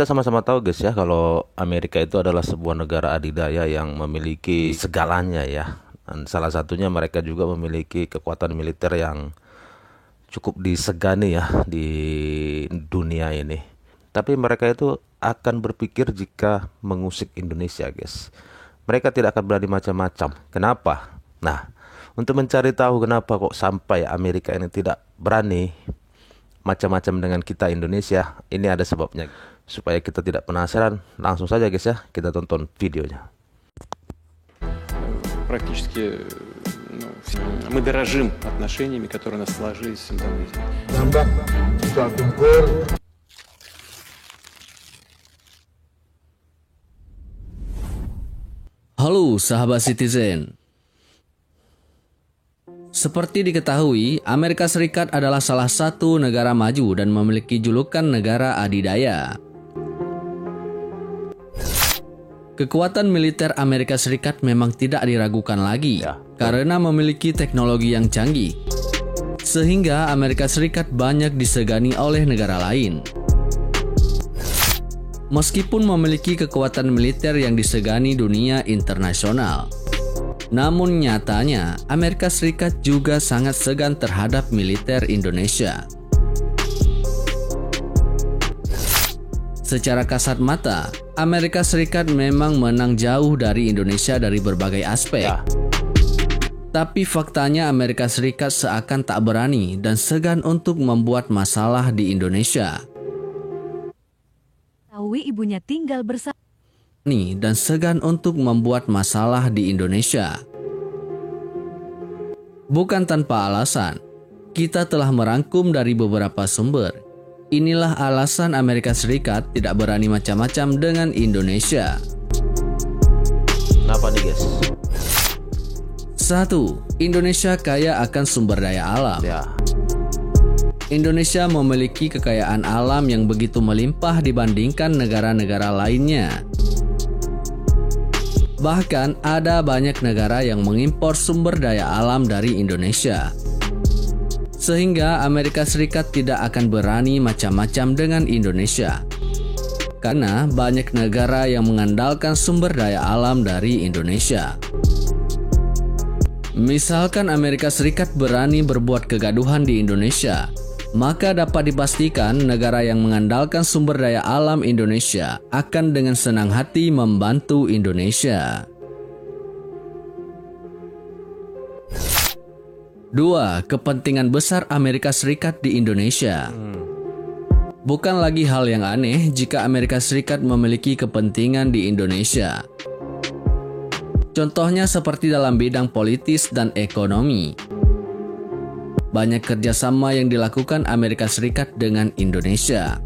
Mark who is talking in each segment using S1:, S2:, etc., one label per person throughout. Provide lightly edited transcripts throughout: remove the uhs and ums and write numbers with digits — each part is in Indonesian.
S1: Kita sama-sama tahu guys ya, kalau Amerika itu adalah sebuah negara adidaya yang memiliki segalanya ya. Dan salah satunya mereka juga memiliki kekuatan militer yang cukup disegani ya di dunia ini. Tapi mereka itu akan berpikir jika mengusik Indonesia guys. Mereka tidak akan berani macam-macam. Kenapa? Nah, untuk mencari tahu kenapa kok sampai Amerika ini tidak berani macam-macam dengan kita Indonesia, ini ada sebabnya. Supaya kita tidak penasaran, langsung saja guys ya, kita tonton videonya.
S2: Практически мы дорожим отношениями, которые у нас сложились всем давно.
S3: Halo sahabat Citizen. Seperti diketahui, Amerika Serikat adalah salah satu negara maju dan memiliki julukan negara adidaya. Kekuatan militer Amerika Serikat memang tidak diragukan lagi karena memiliki teknologi yang canggih, sehingga Amerika Serikat banyak disegani oleh negara lain. Meskipun memiliki kekuatan militer yang disegani dunia internasional, namun nyatanya Amerika Serikat juga sangat segan terhadap militer Indonesia. Secara kasat mata, Amerika Serikat memang menang jauh dari Indonesia dari berbagai aspek. Tapi faktanya Amerika Serikat seakan tak berani dan segan untuk membuat masalah di Indonesia.
S4: Tahu ibunya tinggal bersama
S3: Dan segan untuk membuat masalah di Indonesia. Bukan tanpa alasan, kita telah merangkum dari beberapa sumber. Inilah alasan Amerika Serikat tidak berani macam-macam dengan Indonesia.
S1: Kenapa nih guys?
S3: 1. Indonesia kaya akan sumber daya alam. Indonesia memiliki kekayaan alam yang begitu melimpah dibandingkan negara-negara lainnya. Bahkan ada banyak negara yang mengimpor sumber daya alam dari Indonesia. Sehingga Amerika Serikat tidak akan berani macam-macam dengan Indonesia. Karena banyak negara yang mengandalkan sumber daya alam dari Indonesia. Misalkan Amerika Serikat berani berbuat kegaduhan di Indonesia, maka dapat dipastikan negara yang mengandalkan sumber daya alam Indonesia akan dengan senang hati membantu Indonesia. 2. Kepentingan besar Amerika Serikat di Indonesia. Bukan lagi hal yang aneh jika Amerika Serikat memiliki kepentingan di Indonesia. Contohnya seperti dalam bidang politis dan ekonomi. Banyak kerjasama yang dilakukan Amerika Serikat dengan Indonesia.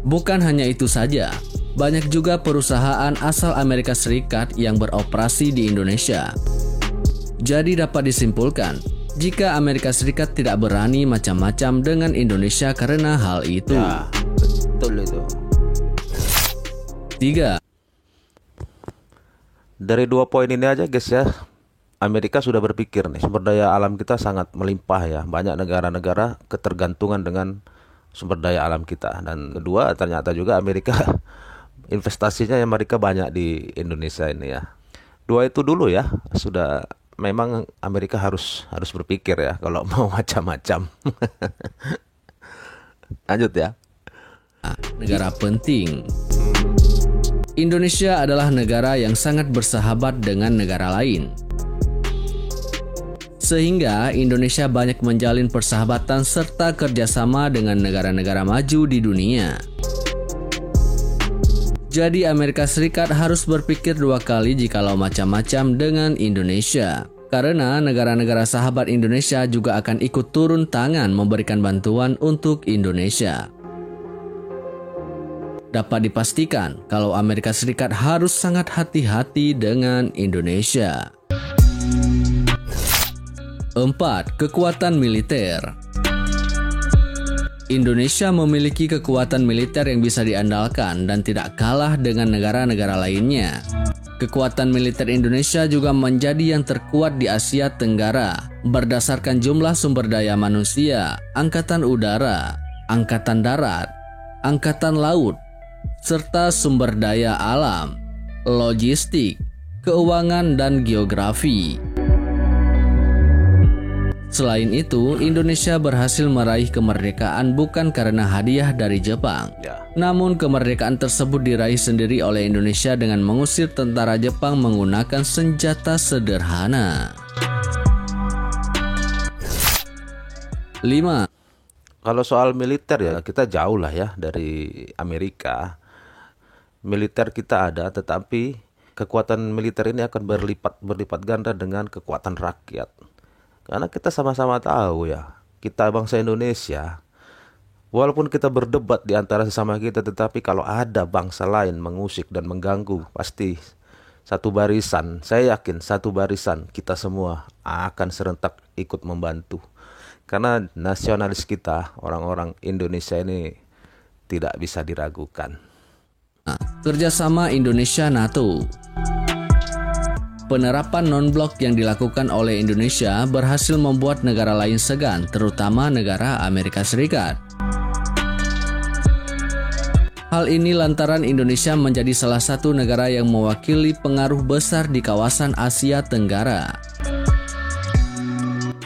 S3: Bukan hanya itu saja, banyak juga perusahaan asal Amerika Serikat yang beroperasi di Indonesia. Jadi dapat disimpulkan, jika Amerika Serikat tidak berani macam-macam dengan Indonesia karena hal itu.
S1: Ya, betul itu.
S3: 3.
S1: Dari 2 poin ini aja guys ya, Amerika sudah berpikir nih, sumber daya alam kita sangat melimpah ya. Banyak negara-negara ketergantungan dengan sumber daya alam kita. Dan kedua, ternyata juga Amerika investasinya yang mereka banyak di Indonesia ini ya. 2 itu dulu ya, sudah memang Amerika harus berpikir ya kalau mau macam-macam. Lanjut ya.
S3: Negara penting. Indonesia adalah negara yang sangat bersahabat dengan negara lain. Sehingga Indonesia banyak menjalin persahabatan serta kerjasama dengan negara-negara maju di dunia. Jadi Amerika Serikat harus berpikir 2 kali jikalau macam-macam dengan Indonesia. Karena negara-negara sahabat Indonesia juga akan ikut turun tangan memberikan bantuan untuk Indonesia. Dapat dipastikan kalau Amerika Serikat harus sangat hati-hati dengan Indonesia. 4. Kekuatan militer. Indonesia memiliki kekuatan militer yang bisa diandalkan dan tidak kalah dengan negara-negara lainnya. Kekuatan militer Indonesia juga menjadi yang terkuat di Asia Tenggara berdasarkan jumlah sumber daya manusia, angkatan udara, angkatan darat, angkatan laut, serta sumber daya alam, logistik, keuangan, dan geografi. Selain itu, Indonesia berhasil meraih kemerdekaan bukan karena hadiah dari Jepang. Namun kemerdekaan tersebut diraih sendiri oleh Indonesia dengan mengusir tentara Jepang menggunakan senjata sederhana. 5.
S1: Kalau soal militer ya kita jauh lah ya dari Amerika. Militer kita ada, tetapi kekuatan militer ini akan berlipat ganda dengan kekuatan rakyat. Karena kita sama-sama tahu ya, kita bangsa Indonesia, walaupun kita berdebat di antara sesama kita, tetapi kalau ada bangsa lain mengusik dan mengganggu, pasti satu barisan, saya yakin satu barisan kita semua akan serentak ikut membantu. Karena nasionalis kita, orang-orang Indonesia ini tidak bisa diragukan.
S3: Kerjasama Indonesia-NATO. Penerapan non-blok yang dilakukan oleh Indonesia berhasil membuat negara lain segan, terutama negara Amerika Serikat. Hal ini lantaran Indonesia menjadi salah satu negara yang mewakili pengaruh besar di kawasan Asia Tenggara.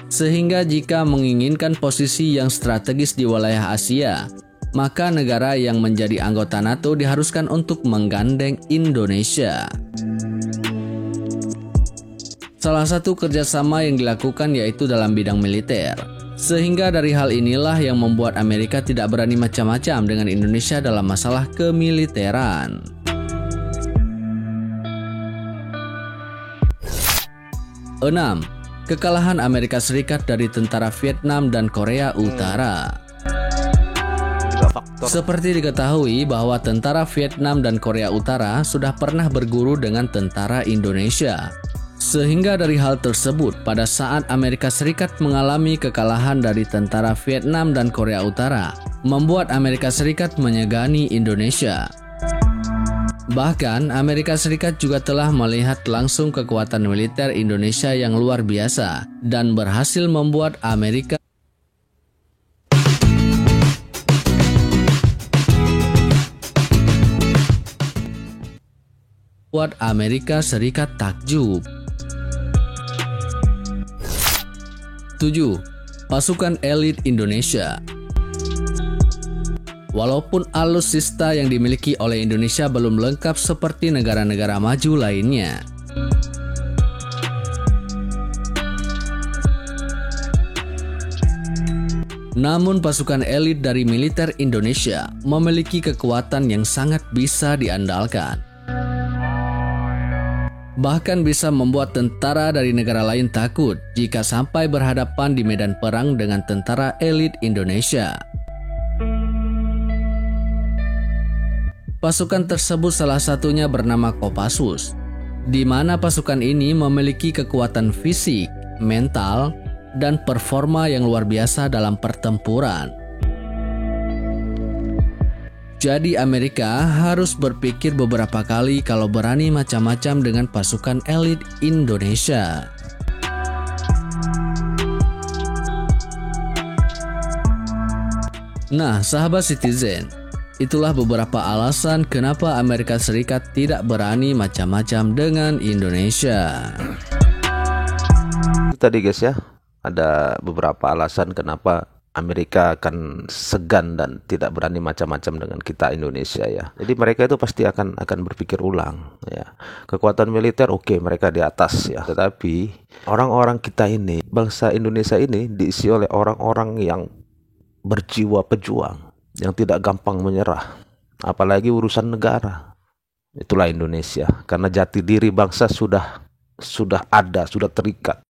S3: Sehingga jika menginginkan posisi yang strategis di wilayah Asia, maka negara yang menjadi anggota NATO diharuskan untuk menggandeng Indonesia. Salah satu kerjasama yang dilakukan yaitu dalam bidang militer. Sehingga dari hal inilah yang membuat Amerika tidak berani macam-macam dengan Indonesia dalam masalah kemiliteran. 6. Kekalahan Amerika Serikat dari tentara Vietnam dan Korea Utara. Seperti diketahui bahwa tentara Vietnam dan Korea Utara sudah pernah berguru dengan tentara Indonesia. Sehingga dari hal tersebut, pada saat Amerika Serikat mengalami kekalahan dari tentara Vietnam dan Korea Utara, membuat Amerika Serikat menyegani Indonesia. Bahkan, Amerika Serikat juga telah melihat langsung kekuatan militer Indonesia yang luar biasa dan berhasil membuat Amerika Serikat takjub. 7. Pasukan elit Indonesia. Walaupun alutsista yang dimiliki oleh Indonesia belum lengkap seperti negara-negara maju lainnya, namun pasukan elit dari militer Indonesia memiliki kekuatan yang sangat bisa diandalkan. Bahkan bisa membuat tentara dari negara lain takut jika sampai berhadapan di medan perang dengan tentara elit Indonesia. Pasukan tersebut salah satunya bernama Kopassus, di mana pasukan ini memiliki kekuatan fisik, mental, dan performa yang luar biasa dalam pertempuran. Jadi Amerika harus berpikir beberapa kali kalau berani macam-macam dengan pasukan elit Indonesia. Nah, sahabat Citizen, itulah beberapa alasan kenapa Amerika Serikat tidak berani macam-macam dengan Indonesia.
S1: Tadi guys ya, ada beberapa alasan kenapa Amerika akan segan dan tidak berani macam-macam dengan kita Indonesia ya. Jadi mereka itu pasti akan berpikir ulang ya. Kekuatan militer oke, mereka di atas ya. Tetapi orang-orang kita ini, bangsa Indonesia ini diisi oleh orang-orang yang berjiwa pejuang, yang tidak gampang menyerah, apalagi urusan negara. Itulah Indonesia, karena jati diri bangsa sudah ada, sudah terikat.